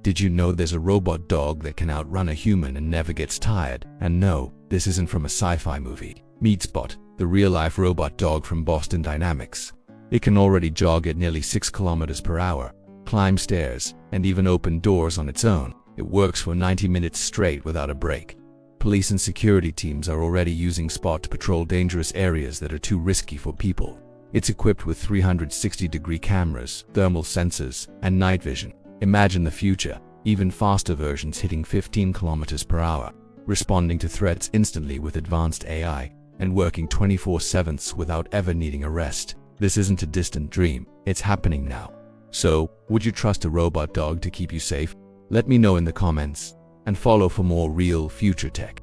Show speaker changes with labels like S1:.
S1: Did you know there's a robot dog that can outrun a human and never gets tired? And no, this isn't from a sci-fi movie. Meet Spot, the real-life robot dog from Boston Dynamics. It can already jog at nearly 6 kilometers per hour, climb stairs, and even open doors on its own. It works for 90 minutes straight without a break. Police and security teams are already using Spot to patrol dangerous areas that are too risky for people. It's equipped with 360-degree cameras, thermal sensors, and night vision. Imagine the future, even faster versions hitting 15 kilometers per hour, responding to threats instantly with advanced AI, and working 24/7 without ever needing a rest. This isn't a distant dream, it's happening now. So, would you trust a robot dog to keep you safe? Let me know in the comments, and follow for more real future tech.